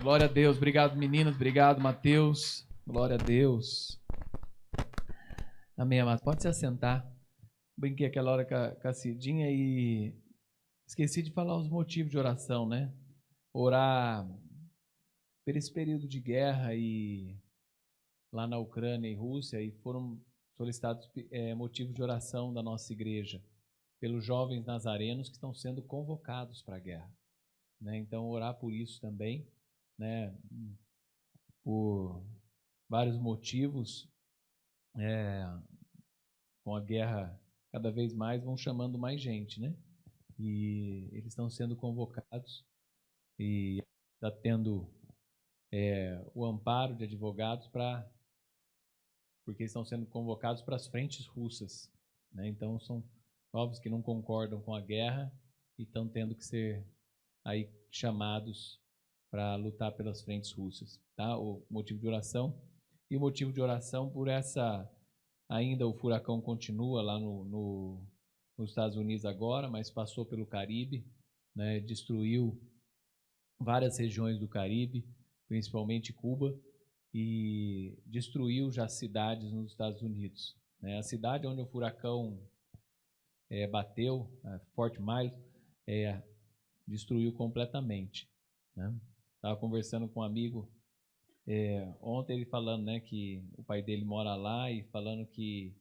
Glória a Deus. Obrigado, meninas. Obrigado, Mateus. Glória a Deus. Amém, amado. Pode se assentar. Brinquei aquela hora com a Cidinha e esqueci de falar os motivos de oração, né? Orar por esse período de guerra e lá na Ucrânia e Rússia, e foram solicitados motivos de oração da nossa igreja pelos jovens nazarenos que estão sendo convocados para a guerra, né? Então, orar por isso também, né? Por vários motivos, com a guerra cada vez mais vão chamando mais gente, né? E eles estão sendo convocados e está tendo o amparo de advogados porque estão sendo convocados para as frentes russas, né? Então são jovens que não concordam com a guerra e estão tendo que ser aí chamados para lutar pelas frentes russas, tá? O motivo de oração e o motivo de oração por ainda o furacão continua lá nos Estados Unidos agora, mas passou pelo Caribe, né? Destruiu várias regiões do Caribe, principalmente Cuba, e destruiu já cidades nos Estados Unidos, né? A cidade onde o furacão bateu, Fort Myers, destruiu completamente, né? Estava conversando com um amigo ontem, ele falando, né, que o pai dele mora lá e falando que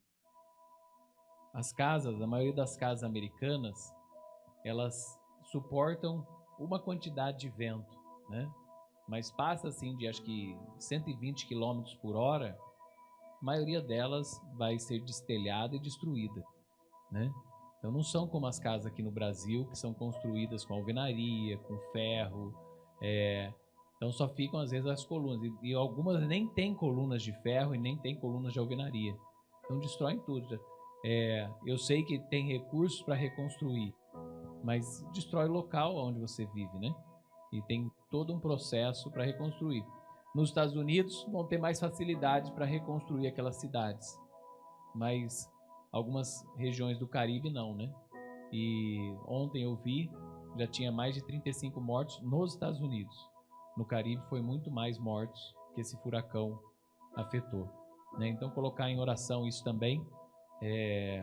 a maioria das casas americanas, elas suportam uma quantidade de vento, né? Mas passa assim de acho que 120 km por hora, a maioria delas vai ser destelhada e destruída, né? Então não são como as casas aqui no Brasil, que são construídas com alvenaria, com ferro, então só ficam às vezes as colunas, e algumas nem tem colunas de ferro e nem tem colunas de alvenaria, então destroem tudo. Eu sei que tem recursos para reconstruir, mas destrói o local onde você vive, né? E tem todo um processo para reconstruir. Nos Estados Unidos vão ter mais facilidade para reconstruir aquelas cidades, mas algumas regiões do Caribe não, né? E ontem eu vi, já tinha mais de 35 mortos nos Estados Unidos. No Caribe foi muito mais mortos que esse furacão afetou, né? Então colocar em oração isso também,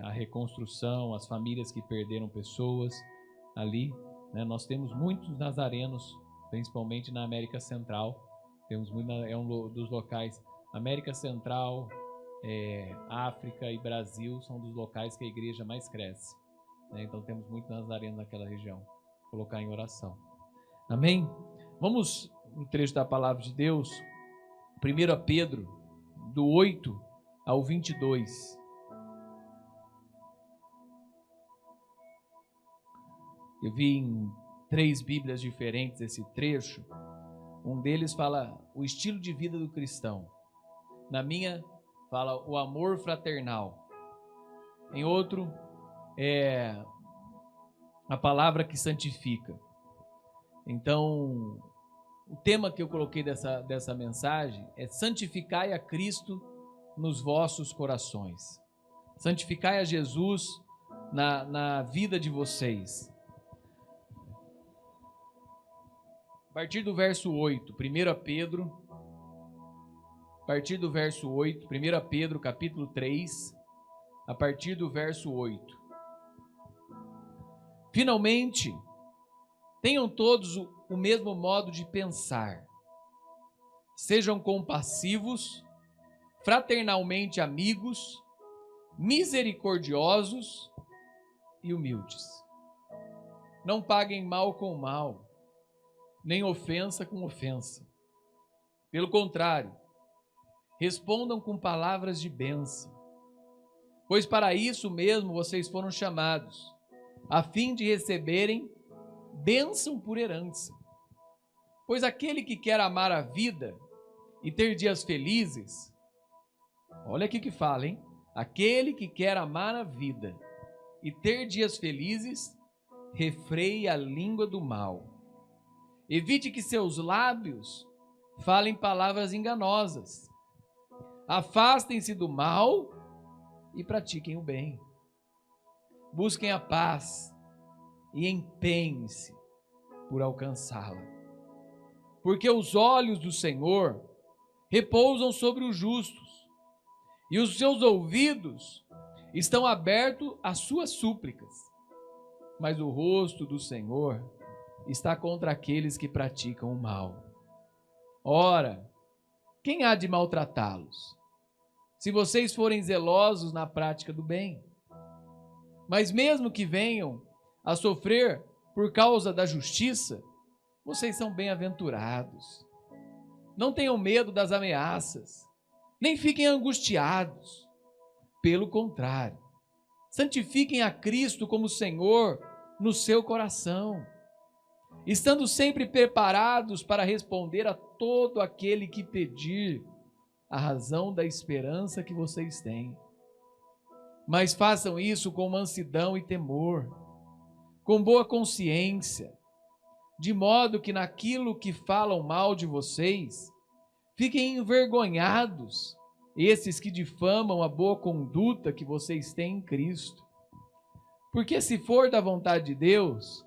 a reconstrução, as famílias que perderam pessoas ali, né? Nós temos muitos nazarenos, principalmente na América Central. Temos muito, é um dos locais, América Central, África e Brasil são dos locais que a igreja mais cresce, né? Então temos muitos nazarenos naquela região. Colocar em oração. Amém? Vamos no trecho da palavra de Deus, 1 Pedro, do 8 ao 22. Eu vi em 3 Bíblias diferentes esse trecho. Um deles fala o estilo de vida do cristão. Na minha, fala o amor fraternal. Em outro, a palavra que santifica. Então, o tema que eu coloquei dessa mensagem é: santificai a Cristo nos vossos corações. Santificai a Jesus na vida de vocês. A partir do verso 8, 1 Pedro, a partir do verso 8, 1 Pedro capítulo 3, a partir do verso 8. Finalmente, tenham todos o mesmo modo de pensar. Sejam compassivos, fraternalmente amigos, misericordiosos e humildes. Não paguem mal com mal, nem ofensa com ofensa. Pelo contrário, respondam com palavras de bênção, pois para isso mesmo vocês foram chamados, a fim de receberem bênção por herança. Pois aquele que quer amar a vida e ter dias felizes, olha aqui que fala, hein? Aquele que quer amar a vida e ter dias felizes, refreie a língua do mal. Evite que seus lábios falem palavras enganosas. Afastem-se do mal e pratiquem o bem. Busquem a paz e empenhe-se por alcançá-la. Porque os olhos do Senhor repousam sobre os justos, e os seus ouvidos estão abertos às suas súplicas. Mas o rosto do Senhor está contra aqueles que praticam o mal. Ora, quem há de maltratá-los, se vocês forem zelosos na prática do bem? Mas mesmo que venham a sofrer por causa da justiça, vocês são bem-aventurados. Não tenham medo das ameaças, nem fiquem angustiados. Pelo contrário, santifiquem a Cristo como Senhor no seu coração, estando sempre preparados para responder a todo aquele que pedir a razão da esperança que vocês têm. Mas façam isso com mansidão e temor, com boa consciência, de modo que naquilo que falam mal de vocês, fiquem envergonhados esses que difamam a boa conduta que vocês têm em Cristo. Porque se for da vontade de Deus,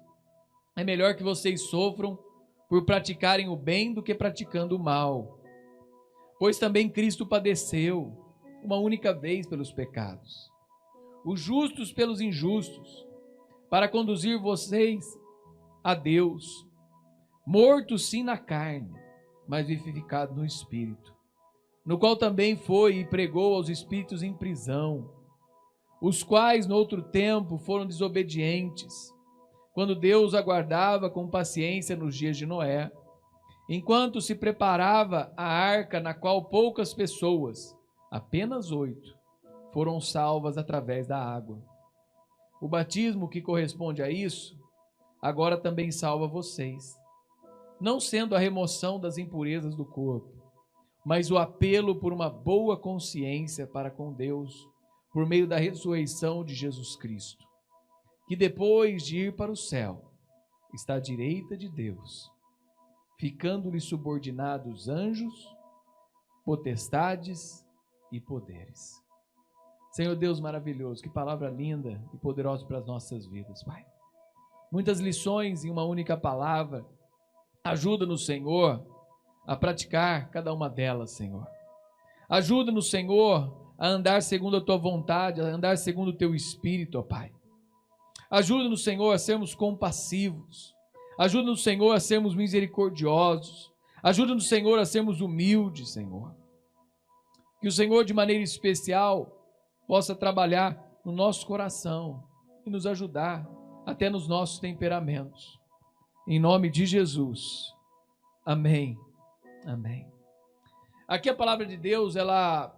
é melhor que vocês sofram por praticarem o bem do que praticando o mal. Pois também Cristo padeceu uma única vez pelos pecados, os justos pelos injustos, para conduzir vocês a Deus, mortos sim na carne, mas vivificados no Espírito, no qual também foi e pregou aos espíritos em prisão, os quais no outro tempo foram desobedientes, quando Deus aguardava com paciência nos dias de Noé, enquanto se preparava a arca na qual poucas pessoas, apenas 8, foram salvas através da água. O batismo que corresponde a isso, agora também salva vocês, não sendo a remoção das impurezas do corpo, mas o apelo por uma boa consciência para com Deus, por meio da ressurreição de Jesus Cristo, que depois de ir para o céu, está à direita de Deus, ficando-lhe subordinados anjos, potestades e poderes. Senhor Deus maravilhoso, que palavra linda e poderosa para as nossas vidas, Pai. Muitas lições em uma única palavra. Ajuda-nos, Senhor, a praticar cada uma delas, Senhor. Ajuda-nos, Senhor, a andar segundo a Tua vontade, a andar segundo o Teu Espírito, ó Pai. Ajuda-nos, Senhor, a sermos compassivos. Ajuda-nos, Senhor, a sermos misericordiosos. Ajuda-nos, Senhor, a sermos humildes, Senhor. Que o Senhor, de maneira especial, possa trabalhar no nosso coração e nos ajudar até nos nossos temperamentos. Em nome de Jesus. Amém. Amém. Aqui a palavra de Deus, ela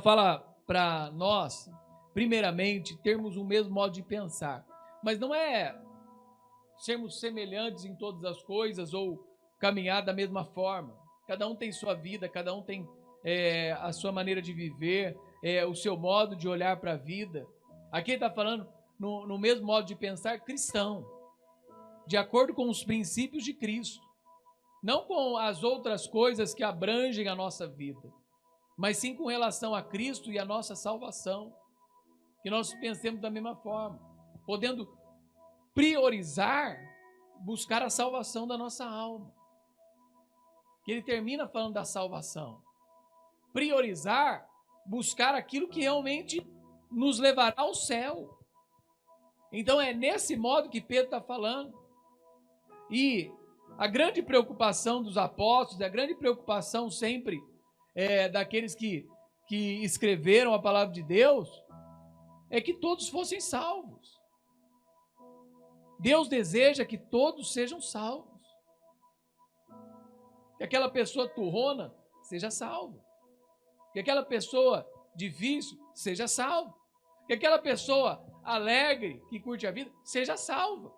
fala para nós, primeiramente, termos o mesmo modo de pensar. Mas não é sermos semelhantes em todas as coisas ou caminhar da mesma forma. Cada um tem sua vida, cada um tem a sua maneira de viver, o seu modo de olhar para a vida. Aqui ele está falando no mesmo modo de pensar cristão, de acordo com os princípios de Cristo, não com as outras coisas que abrangem a nossa vida, mas sim com relação a Cristo e a nossa salvação, que nós pensemos da mesma forma, podendo priorizar, buscar a salvação da nossa alma, que ele termina falando da salvação, priorizar, buscar aquilo que realmente nos levará ao céu. Então é nesse modo que Pedro está falando. E a grande preocupação dos apóstolos, a grande preocupação sempre daqueles que escreveram a palavra de Deus, é que todos fossem salvos. Deus deseja que todos sejam salvos. Que aquela pessoa turrona seja salva. Que aquela pessoa de vício seja salva. Que aquela pessoa alegre, que curte a vida, seja salva.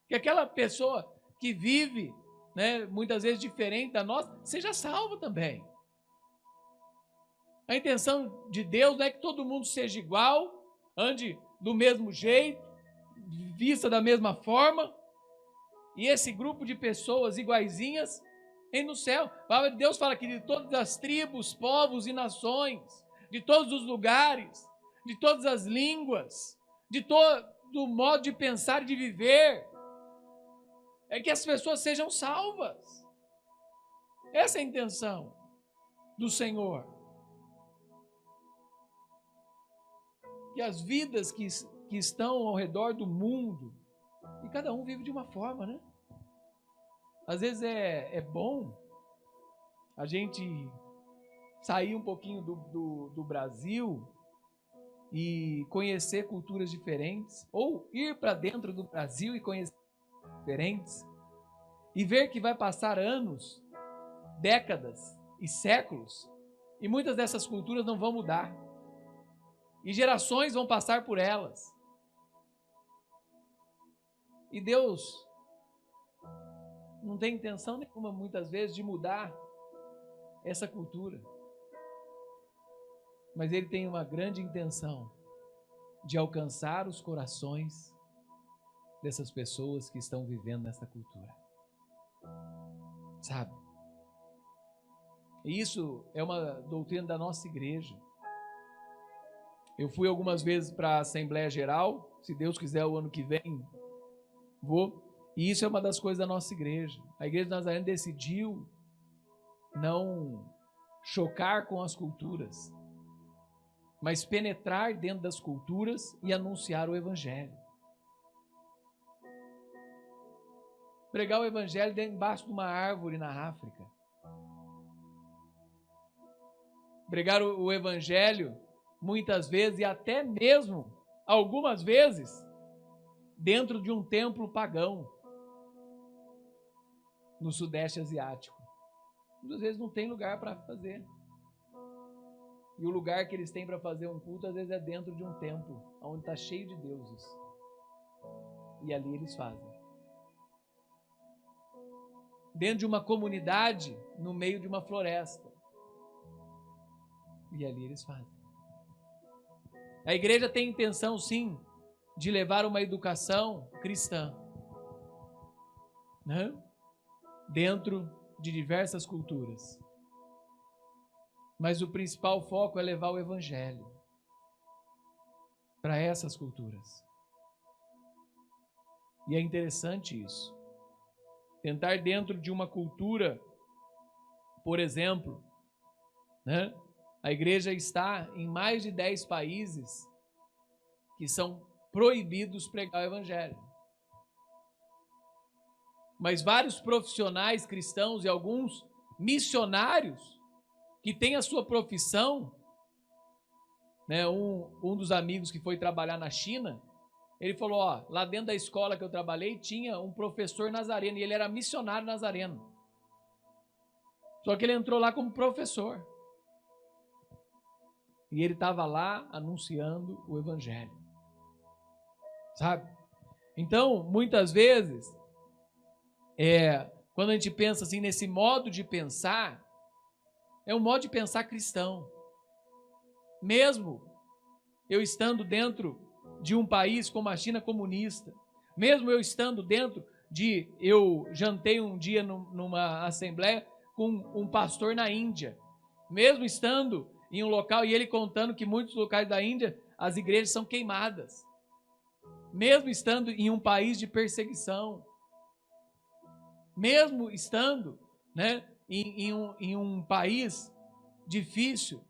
Que aquela pessoa que vive, muitas vezes diferente da nossa, seja salva também. A intenção de Deus não é que todo mundo seja igual, ande do mesmo jeito, vista da mesma forma, e esse grupo de pessoas iguaizinhas entre no céu. A palavra de Deus fala que de todas as tribos, povos e nações, de todos os lugares, de todas as línguas, do modo de pensar e de viver é que as pessoas sejam salvas. Essa é a intenção do Senhor. Que as vidas que estão ao redor do mundo, e cada um vive de uma forma, né? Às vezes é bom a gente sair um pouquinho do Brasil e conhecer culturas diferentes, ou ir para dentro do Brasil e conhecer diferentes, e ver que vai passar anos, décadas e séculos, e muitas dessas culturas não vão mudar, e gerações vão passar por elas. E Deus não tem intenção nenhuma, muitas vezes, de mudar essa cultura. Mas Ele tem uma grande intenção de alcançar os corações dessas pessoas que estão vivendo nessa cultura. Sabe? E isso é uma doutrina da nossa igreja. Eu fui algumas vezes para a Assembleia Geral, se Deus quiser o ano que vem, vou. E isso é uma das coisas da nossa igreja. A Igreja de Nazareno decidiu não chocar com as culturas, mas penetrar dentro das culturas e anunciar o Evangelho. Pregar o Evangelho embaixo de uma árvore na África. Pregar o Evangelho, muitas vezes, e até mesmo, algumas vezes, dentro de um templo pagão, no Sudeste Asiático. Muitas vezes não tem lugar para fazer. E o lugar que eles têm para fazer um culto, às vezes é dentro de um templo, onde está cheio de deuses. E ali eles fazem. Dentro de uma comunidade, no meio de uma floresta. E ali eles fazem. A igreja tem intenção, sim, de levar uma educação cristã, né? Dentro de diversas culturas. Mas o principal foco é levar o Evangelho para essas culturas. E é interessante isso. Tentar dentro de uma cultura, por exemplo, né? A igreja está em mais de 10 países que são proibidos pregar o Evangelho. Mas vários profissionais cristãos e alguns missionários que têm a sua profissão, né? Um dos amigos que foi trabalhar na China, ele falou, lá dentro da escola que eu trabalhei tinha um professor nazareno e ele era missionário nazareno. Só que ele entrou lá como professor. E ele estava lá anunciando o Evangelho. Sabe? Então, muitas vezes, quando a gente pensa assim nesse modo de pensar, é um modo de pensar cristão. Mesmo eu estando dentro de um país como a China comunista, mesmo eu estando dentro eu jantei um dia numa assembleia com um pastor na Índia, mesmo estando em um local, e ele contando que muitos locais da Índia, as igrejas são queimadas, mesmo estando em um país de perseguição, mesmo estando, né, em um país difícil,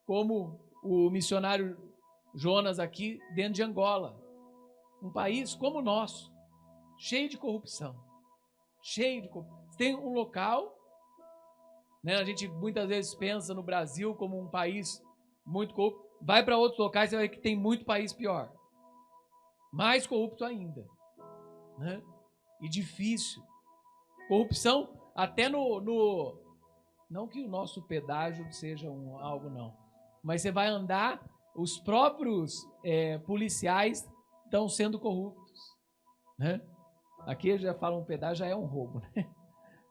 como o missionário Jonas aqui dentro de Angola, um país como o nosso, cheio de corrupção, tem um local, né, a gente muitas vezes pensa no Brasil como um país muito corrupto, vai para outros locais, você vai ver que tem muito país pior, mais corrupto ainda, né, e difícil, corrupção até não que o nosso pedágio seja algo não, mas você vai andar, os próprios policiais estão sendo corruptos, né? Aqui já falam pedágio, já é um roubo, né?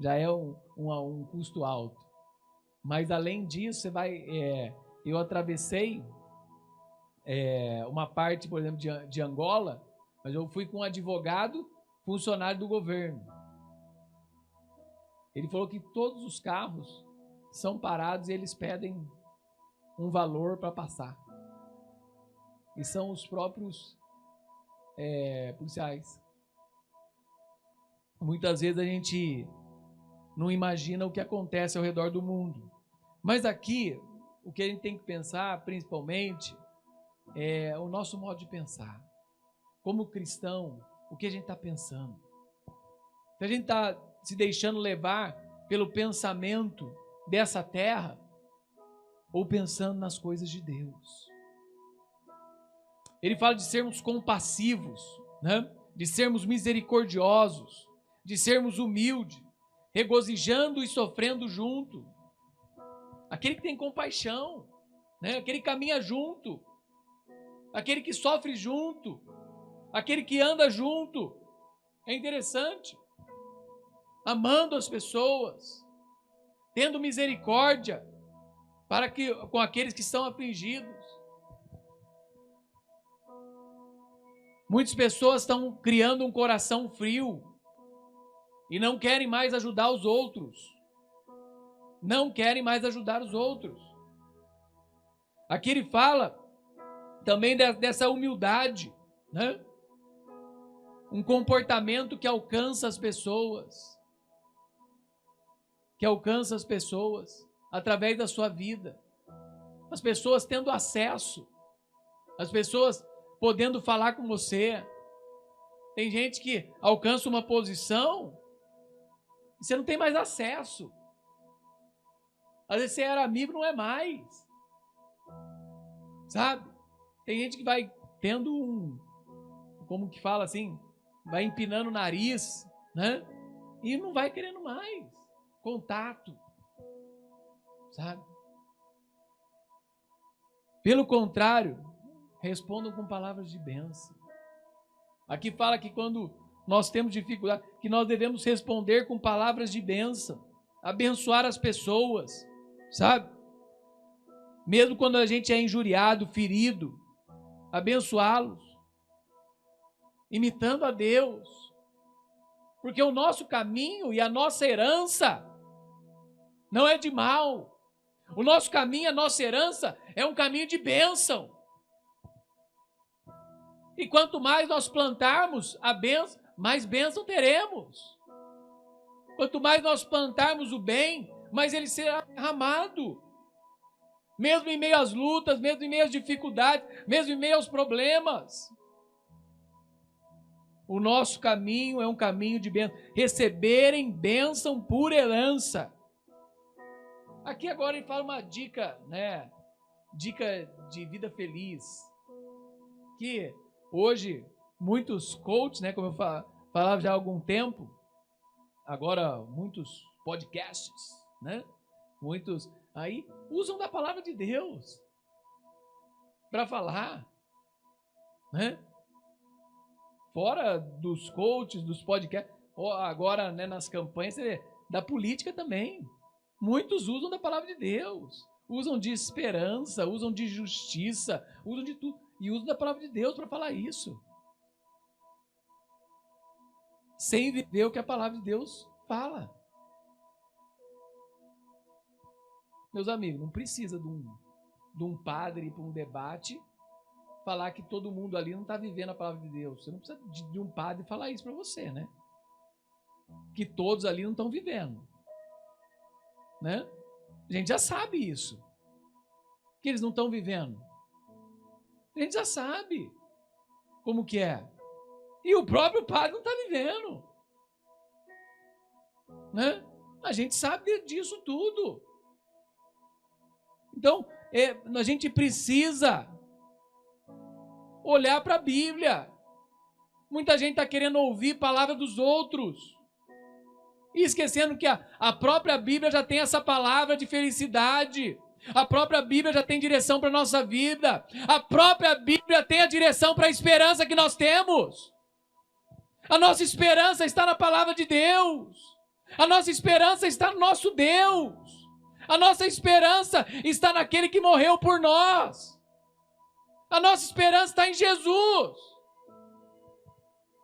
Já é um custo alto. Mas além disso, você vai... eu atravessei uma parte, por exemplo, de Angola, mas eu fui com um advogado, funcionário do governo. Ele falou que todos os carros são parados e eles pedem um valor para passar. E são os próprios policiais. Muitas vezes a gente não imagina o que acontece ao redor do mundo. Mas aqui, o que a gente tem que pensar, principalmente, é o nosso modo de pensar. Como cristão, o que a gente está pensando? Se a gente está se deixando levar pelo pensamento dessa terra, ou pensando nas coisas de Deus. Ele fala de sermos compassivos, né? De sermos misericordiosos, de sermos humildes, regozijando e sofrendo junto. Aquele que tem compaixão, né? Aquele que caminha junto, aquele que sofre junto, aquele que anda junto. É interessante. Amando as pessoas, tendo misericórdia com aqueles que são afligidos. Muitas pessoas estão criando um coração frio e não querem mais ajudar os outros. Não querem mais ajudar os outros. Aqui ele fala também dessa humildade, né? Um comportamento que alcança as pessoas. Que alcança as pessoas através da sua vida. As pessoas tendo acesso. As pessoas podendo falar com você. Tem gente que alcança uma posição e você não tem mais acesso. Às vezes você era amigo, não é mais. Sabe? Tem gente que vai tendo como que fala assim, vai empinando o nariz, né? E não vai querendo mais contato. Sabe? Pelo contrário, respondam com palavras de bênção. Aqui fala que quando nós temos dificuldade, que nós devemos responder com palavras de bênção, abençoar as pessoas, sabe? Mesmo quando a gente é injuriado, ferido, abençoá-los, imitando a Deus, porque o nosso caminho e a nossa herança não é de mal. O nosso caminho, a nossa herança é um caminho de bênção. E quanto mais nós plantarmos a bênção, mais bênção teremos. Quanto mais nós plantarmos o bem, mais ele será derramado. Mesmo em meio às lutas, mesmo em meio às dificuldades, mesmo em meio aos problemas. O nosso caminho é um caminho de bênção. Receberem bênção por herança. Aqui agora ele fala uma dica, né? Dica de vida feliz. Que hoje muitos coaches, né? Como eu falava já há algum tempo, agora muitos podcasts, né? Muitos aí usam da palavra de Deus para falar, né? Fora dos coaches, dos podcasts, agora, né, nas campanhas da política também. Muitos usam da palavra de Deus, usam de esperança, usam de justiça, usam de tudo, e usam da palavra de Deus para falar isso. Sem viver o que a palavra de Deus fala. Meus amigos, não precisa de um padre ir para um debate falar que todo mundo ali não está vivendo a palavra de Deus. Você não precisa de um padre falar isso para você, né? Que todos ali não estão vivendo. Né? A gente já sabe isso. Que eles não estão vivendo. A gente já sabe como que é. E o próprio padre não está vivendo. Né? A gente sabe disso tudo. Então, a gente precisa olhar para a Bíblia. Muita gente está querendo ouvir a palavra dos outros. E esquecendo que a própria Bíblia já tem essa palavra de felicidade. A própria Bíblia já tem direção para a nossa vida. A própria Bíblia tem a direção para a esperança que nós temos. A nossa esperança está na palavra de Deus. A nossa esperança está no nosso Deus. A nossa esperança está naquele que morreu por nós. A nossa esperança está em Jesus.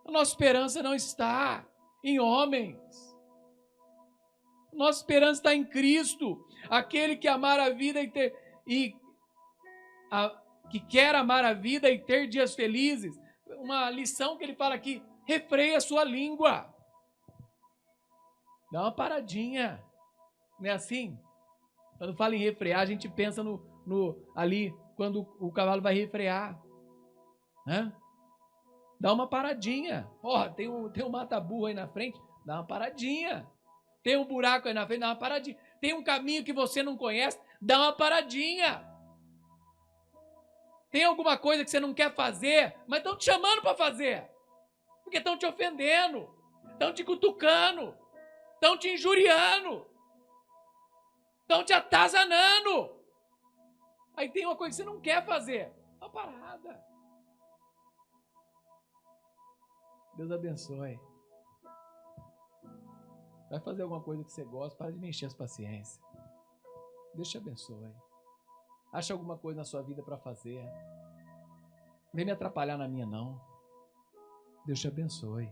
A nossa esperança não está em homens. Nossa esperança está em Cristo, aquele que amar a vida que quer amar a vida e ter dias felizes. uma lição que ele fala aqui: refreia a sua língua. Dá uma paradinha. Não é assim? Quando fala em refrear, a gente pensa ali quando o cavalo vai refrear. Né? Dá uma paradinha. Tem um mata-burro aí na frente, dá uma paradinha. Tem um buraco aí na frente, dá uma paradinha. Tem um caminho que você não conhece, dá uma paradinha. Tem alguma coisa que você não quer fazer, mas estão te chamando para fazer. Porque estão te ofendendo, estão te cutucando, estão te injuriando, estão te atazanando. Aí tem uma coisa que você não quer fazer. Uma parada. Deus abençoe. Vai fazer alguma coisa que você gosta, para de me encher as paciências. Deus te abençoe. Acha alguma coisa na sua vida para fazer. Não vem me atrapalhar na minha, não. Deus te abençoe.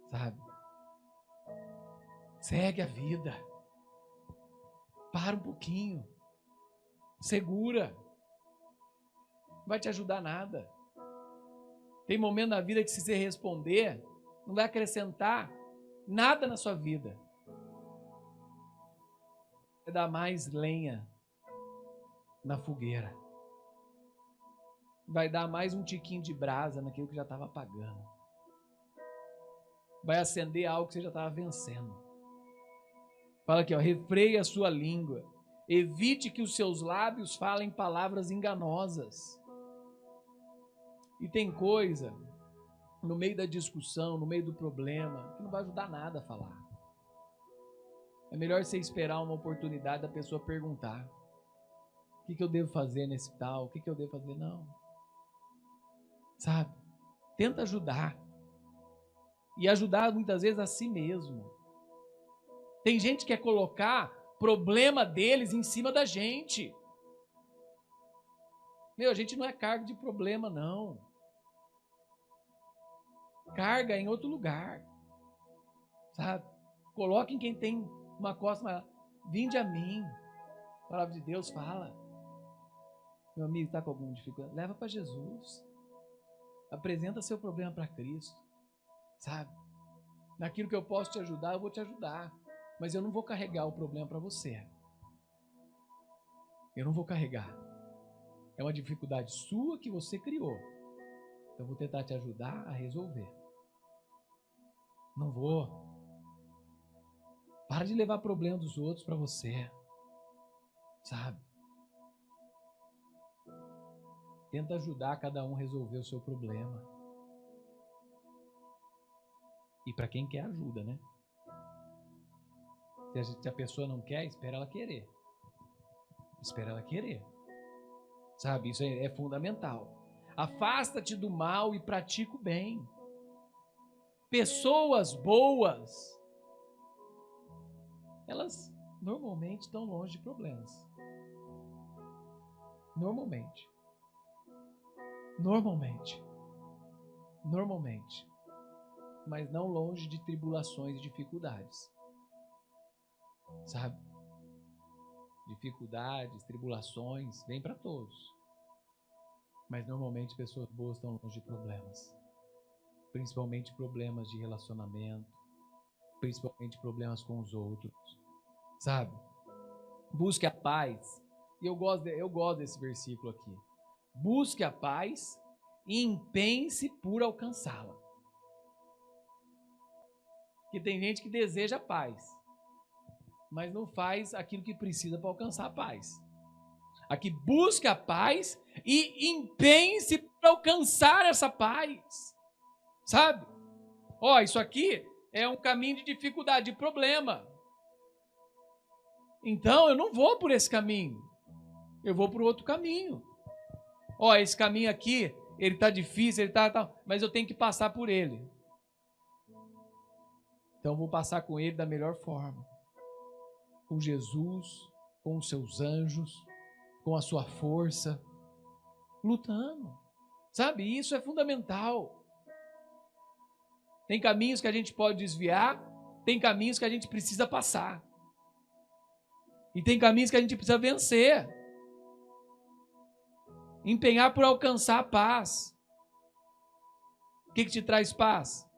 Sabe? Segue a vida. Para um pouquinho. Segura. Não vai te ajudar nada. Tem momento na vida que se você responder, não vai acrescentar nada na sua vida. Vai dar mais lenha na fogueira. Vai dar mais um tiquinho de brasa naquilo que já estava apagando. Vai acender algo que você já estava vencendo. Fala aqui, refreie a sua língua. Evite que os seus lábios falem palavras enganosas. E tem coisa no meio da discussão, no meio do problema, que não vai ajudar nada a falar. É melhor você esperar uma oportunidade da pessoa perguntar: o que eu devo fazer nesse tal? O que eu devo fazer? Não. Sabe? Tenta ajudar. E ajudar muitas vezes a si mesmo. Tem gente que quer colocar problema deles em cima da gente. A gente não é carga de problema, não. Carga é em outro lugar. Sabe? Coloque em quem tem uma costa maior. Vinde a mim. A palavra de Deus fala. Meu amigo está com alguma dificuldade? Leva para Jesus. Apresenta seu problema para Cristo. Sabe? Naquilo que eu posso te ajudar, eu vou te ajudar. Mas eu não vou carregar o problema para você. Eu não vou carregar. É uma dificuldade sua que você criou. Então eu vou tentar te ajudar a resolver. Não vou. Para de levar problema dos outros para você. Sabe? Tenta ajudar cada um a resolver o seu problema. E para quem quer ajuda, né? Se a pessoa não quer, espera ela querer. Espera ela querer. Sabe? Isso é fundamental. Afasta-te do mal e pratica o bem. Pessoas boas, elas normalmente estão longe de problemas. Normalmente. Mas não longe de tribulações e dificuldades. Sabe? Dificuldades, tribulações, vem para todos. Mas normalmente pessoas boas estão longe de problemas. Principalmente problemas de relacionamento. Principalmente problemas com os outros. Sabe? Busque a paz. E eu gosto desse versículo aqui. Busque a paz e empenhe-se por alcançá-la. Porque tem gente que deseja a paz, mas não faz aquilo que precisa para alcançar a paz. Aqui, busque a paz e empenhe-se para alcançar essa paz. Sabe? Isso aqui é um caminho de dificuldade, de problema. Então, eu não vou por esse caminho. Eu vou por outro caminho. Esse caminho aqui, ele está difícil, ele tá, mas eu tenho que passar por ele. Então, eu vou passar com ele da melhor forma. Com Jesus, com os seus anjos, com a sua força, lutando. Sabe, isso é fundamental. Tem caminhos que a gente pode desviar, tem caminhos que a gente precisa passar. E tem caminhos que a gente precisa vencer. Empenhar por alcançar a paz. que te traz paz?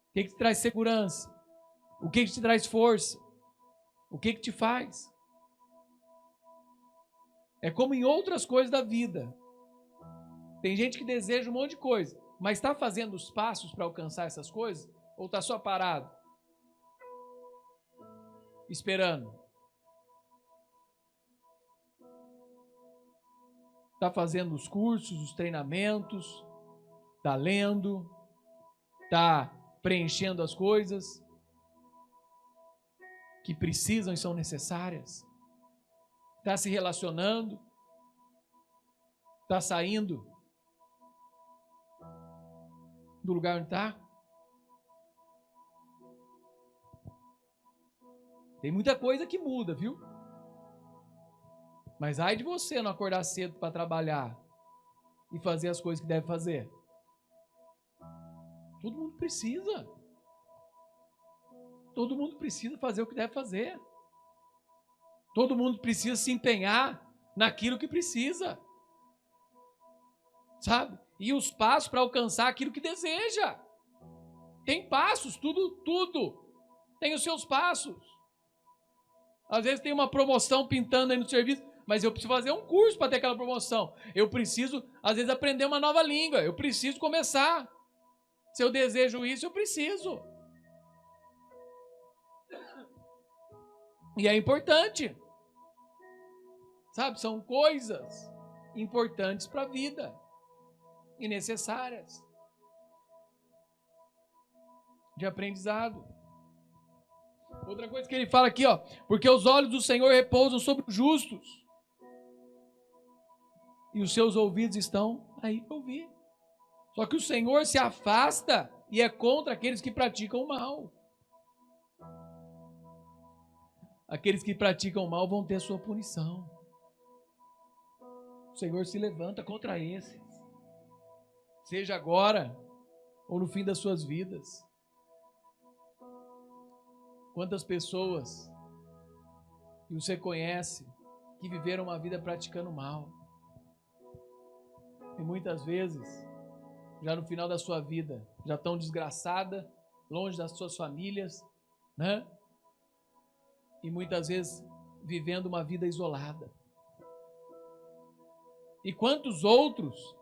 O que te traz segurança? O que te traz força? O que te faz? É como em outras coisas da vida. Tem gente que deseja um monte de coisa, mas está fazendo os passos para alcançar essas coisas? Ou está só parado? Esperando? Está fazendo os cursos, os treinamentos, está lendo, está preenchendo as coisas que precisam e são necessárias, está se relacionando, está saindo do lugar onde está. Tem muita coisa que muda, viu? Mas ai de você não acordar cedo para trabalhar e fazer as coisas que deve fazer. Todo mundo precisa. Todo mundo precisa fazer o que deve fazer. Todo mundo precisa se empenhar naquilo que precisa. Sabe? E os passos para alcançar aquilo que deseja. Tem passos, tudo tem os seus passos. Às vezes tem uma promoção pintando aí no serviço, mas eu preciso fazer um curso para ter aquela promoção. Eu preciso, às vezes, aprender uma nova língua. Eu preciso começar. Se eu desejo isso, eu preciso. E é importante. Sabe, são coisas importantes para a vida e necessárias de aprendizado. Outra coisa que ele fala aqui, ó, porque os olhos do Senhor repousam sobre os justos e os seus ouvidos estão aí para ouvir. Só que o Senhor se afasta e é contra aqueles que praticam o mal. Aqueles que praticam o mal vão ter sua punição. O Senhor se levanta contra esses, seja agora ou no fim das suas vidas. Quantas pessoas que você conhece que viveram uma vida praticando mal e muitas vezes já no final da sua vida já estão desgraçadas, longe das suas famílias, né? E muitas vezes vivendo uma vida isolada. E quantos outros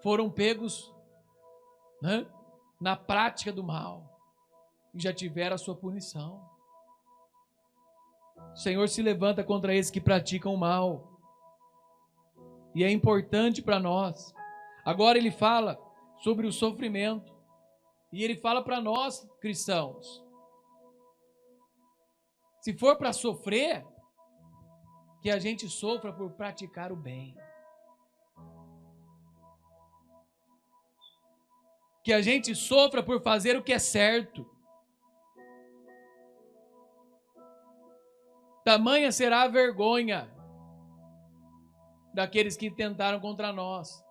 foram pegos, né, na prática do mal e já tiveram a sua punição. O Senhor se levanta contra esses que praticam o mal. E é importante para nós. Agora ele fala sobre o sofrimento. E ele fala para nós, cristãos, se for para sofrer, que a gente sofra por praticar o bem. Que a gente sofra por fazer o que é certo. Tamanha será a vergonha daqueles que tentaram contra nós.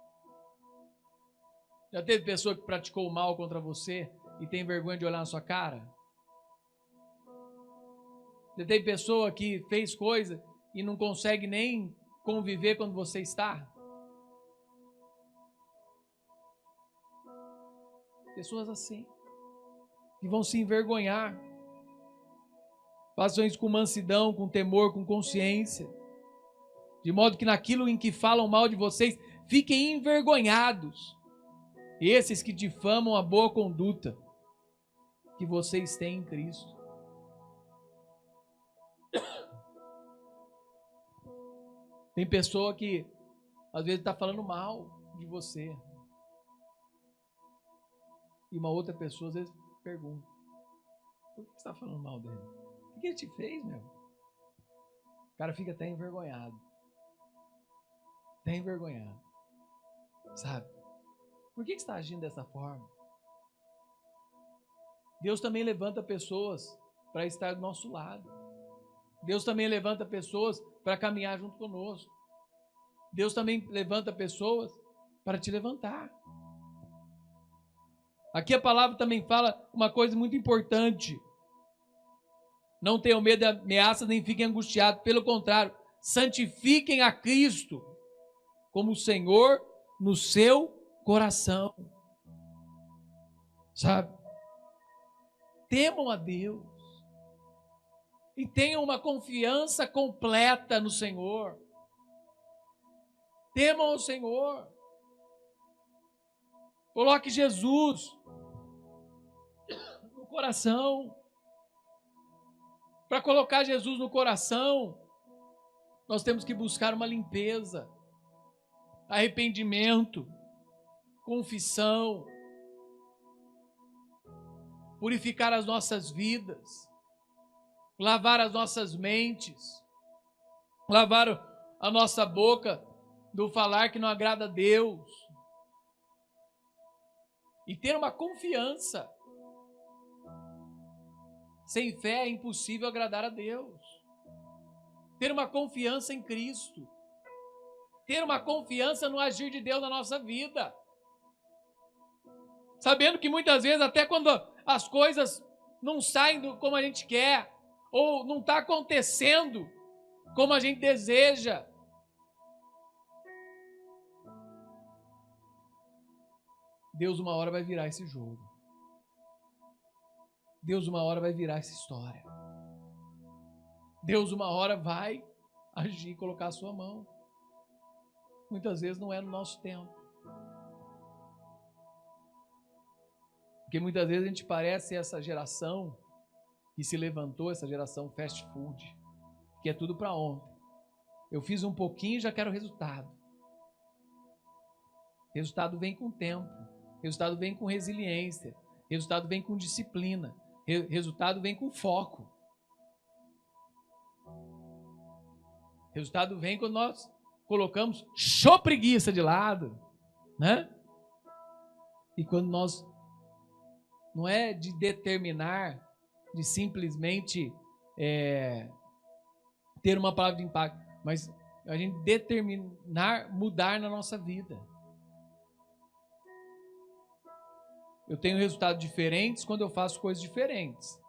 Já teve pessoa que praticou o mal contra você e tem vergonha de olhar na sua cara? Já teve pessoa que fez coisa e não consegue nem conviver quando você está? Pessoas assim, que vão se envergonhar. Façam isso com mansidão, com temor, com consciência. De modo que naquilo em que falam mal de vocês, fiquem envergonhados. Esses que difamam a boa conduta que vocês têm em Cristo. Tem pessoa que às vezes está falando mal de você. E uma outra pessoa às vezes pergunta: por que você está falando mal dele? O que ele te fez, meu? O cara fica até envergonhado. Até envergonhado. Sabe? Por que você está agindo dessa forma? Deus também levanta pessoas para estar do nosso lado. Deus também levanta pessoas para caminhar junto conosco. Deus também levanta pessoas para te levantar. Aqui a palavra também fala uma coisa muito importante. Não tenham medo de ameaças, nem fiquem angustiados. Pelo contrário, santifiquem a Cristo como o Senhor no seu coração. Sabe? Temam a Deus. E tenham uma confiança completa no Senhor. Temam o Senhor. Coloque Jesus no coração. Para colocar Jesus no coração, nós temos que buscar uma limpeza, arrependimento, confissão, purificar as nossas vidas, lavar as nossas mentes, lavar a nossa boca do falar que não agrada a Deus e ter uma confiança. Sem fé é impossível agradar a Deus. Ter uma confiança em Cristo. Ter uma confiança no agir de Deus na nossa vida. Sabendo que muitas vezes, até quando as coisas não saem como a gente quer, ou não está acontecendo como a gente deseja, Deus uma hora vai virar esse jogo. Deus uma hora vai virar essa história. Deus uma hora vai agir e colocar a sua mão. Muitas vezes não é no nosso tempo. Porque muitas vezes a gente parece essa geração que se levantou, essa geração fast food, que é tudo para ontem. Eu fiz um pouquinho e já quero resultado. Resultado vem com tempo. Resultado vem com resiliência. Resultado vem com disciplina. Resultado vem com foco. Resultado vem quando nós colocamos preguiça de lado, né? E quando nós não é de determinar, de simplesmente ter uma palavra de impacto, mas a gente determinar mudar na nossa vida. Eu tenho resultados diferentes quando eu faço coisas diferentes.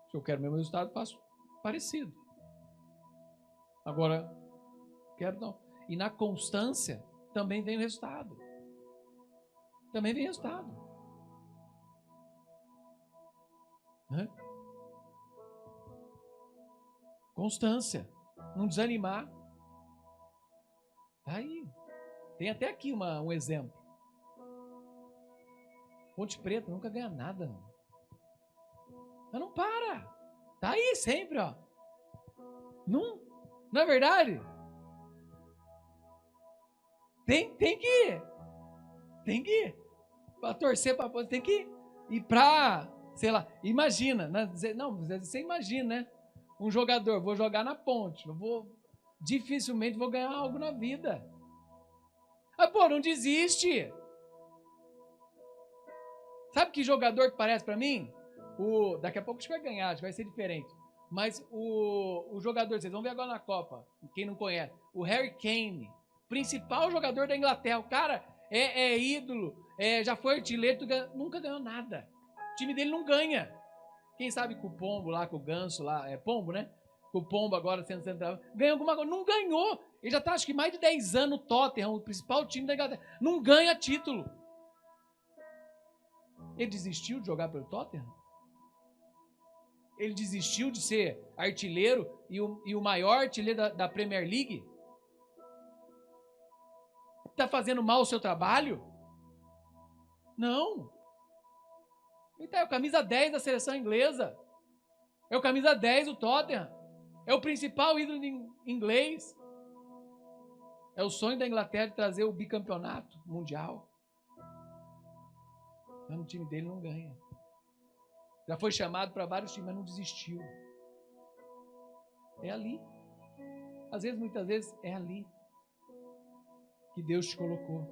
Se eu quero o mesmo resultado, faço parecido. Agora, quero não. E na constância também vem o resultado. Também vem resultado. Né? Constância. Não desanimar. Tá aí. Tem até aqui um exemplo. Ponte Preta nunca ganha nada. Mas não para. Tá aí sempre, ó. Não é verdade? Tem que ir. Tem que ir. Para torcer para Ponte, tem que ir para, sei lá, imagina, né? Não, você imagina, né? Um jogador, vou jogar na Ponte, dificilmente vou ganhar algo na vida. Ah, pô, não desiste. Sabe que jogador que parece para mim? Daqui a pouco a gente vai ganhar, acho que vai ser diferente. Mas o jogador, vocês vão ver agora na Copa, quem não conhece, o Harry Kane, principal jogador da Inglaterra, o cara é ídolo, já foi artilheiro, nunca ganhou nada. O time dele não ganha. Quem sabe com o Pombo lá, com o Ganso lá, Pombo, né? Com o Pombo agora sendo central, ganha alguma coisa, não ganhou. Ele já está acho que mais de 10 anos no Tottenham, o principal time da Inglaterra, não ganha título. Ele desistiu de jogar pelo Tottenham? Ele desistiu de ser artilheiro e o maior artilheiro da Premier League? Está fazendo mal o seu trabalho? Não. Ele é o camisa 10 da seleção inglesa. É o camisa 10 do Tottenham. É o principal ídolo inglês. É o sonho da Inglaterra de trazer o bicampeonato mundial. Mas no time dele não ganha. Já foi chamado para vários times, mas não desistiu. É ali. Às vezes, muitas vezes, é ali que Deus te colocou.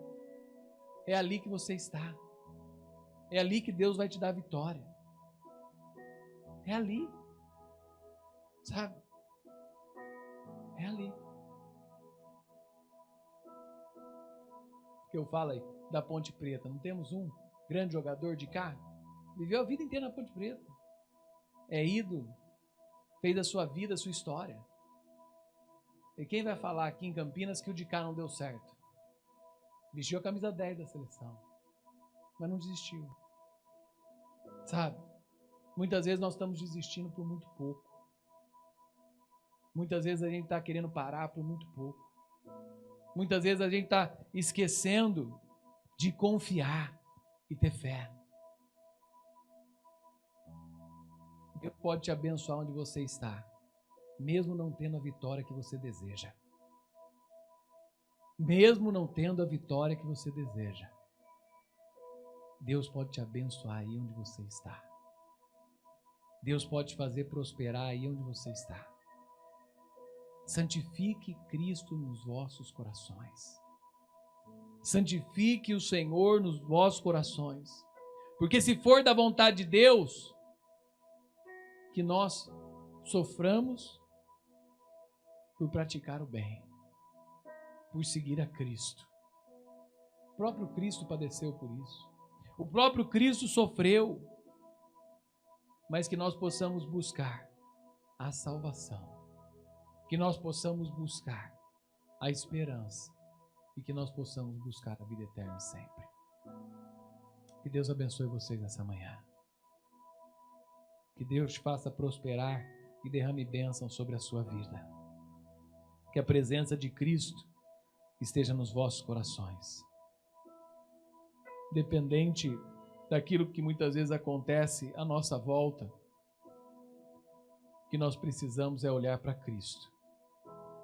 É ali que você está. É ali que Deus vai te dar a vitória. É ali. Sabe? É ali. Que eu falo aí da Ponte Preta. Não temos um grande jogador de cá? Viveu a vida inteira na Ponte Preta. É ídolo. Fez a sua vida, a sua história. E quem vai falar aqui em Campinas que o de cá não deu certo? Vestiu a camisa 10 da seleção. mas não desistiu. Sabe? Muitas vezes nós estamos desistindo por muito pouco. Muitas vezes a gente está querendo parar por muito pouco. Muitas vezes a gente está esquecendo de confiar e ter fé. Deus pode te abençoar onde você está, mesmo não tendo a vitória que você deseja. Mesmo não tendo a vitória que você deseja, Deus pode te abençoar aí onde você está. Deus pode te fazer prosperar aí onde você está. Santifique Cristo nos vossos corações. Santifique o Senhor nos vossos corações. Porque se for da vontade de Deus, que nós soframos por praticar o bem, por seguir a Cristo. O próprio Cristo padeceu por isso. O próprio Cristo sofreu. Mas que nós possamos buscar a salvação. Que nós possamos buscar a esperança. E que nós possamos buscar a vida eterna sempre. Que Deus abençoe vocês nessa manhã. Que Deus te faça prosperar e derrame bênção sobre a sua vida. Que a presença de Cristo esteja nos vossos corações. Independente daquilo que muitas vezes acontece à nossa volta, o que nós precisamos é olhar para Cristo.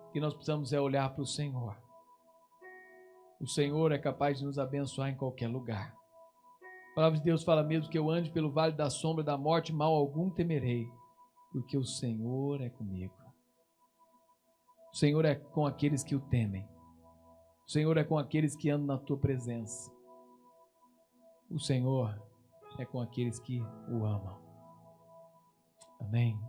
O que nós precisamos é olhar para o Senhor. O Senhor é capaz de nos abençoar em qualquer lugar. A palavra de Deus fala mesmo que eu ande pelo vale da sombra da morte, mal algum temerei, porque o Senhor é comigo. O Senhor é com aqueles que o temem. O Senhor é com aqueles que andam na tua presença. O Senhor é com aqueles que o amam. Amém.